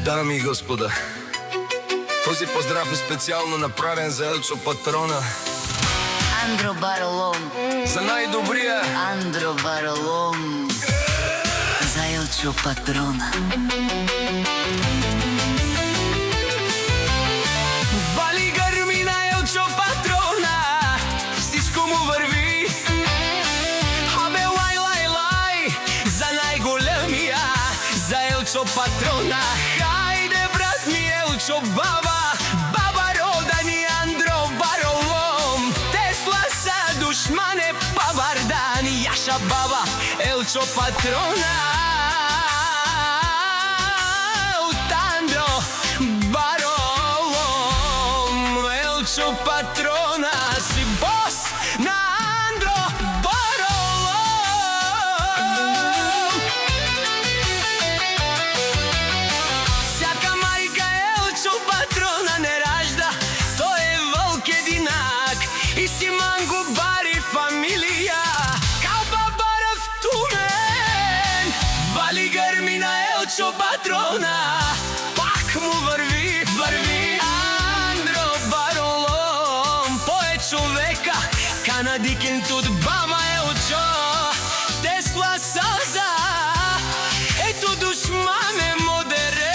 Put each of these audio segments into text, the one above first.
Дами и господа, този поздрав е специално направен за Елчо Патрона. Андро Баролом. За най-добрия Андро Баролом. За Елчо Патрона. Вали гърми на Елчо Патрона, всичко му върви. Абе лай, лай, лай, за най-големия, за Елчо Патрона. Хайде брат ми Елчо, баба, баба рода ни Андро Баролом. Тесла са душмане павардан, яша баба Елчо Патрона. Elčo Patrona, si bos na Andro Barolom. Всяка майка Елчо Патрона не ражда, той е вълк единак и си манго бари фамилия. Калба бара в Тумен, вали гърми на Елчо Патрона, пак му върви, върви. Човека, канадикен тут баба Елчо, Тесла сълза, ето душма ме модере.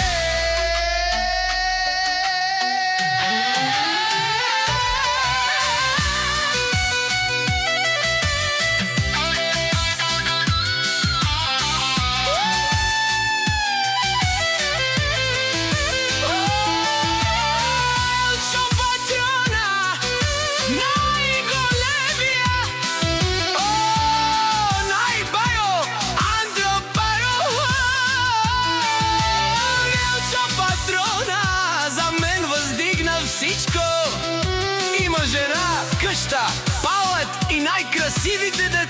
Има жена, къща, палът и най-красивите деца.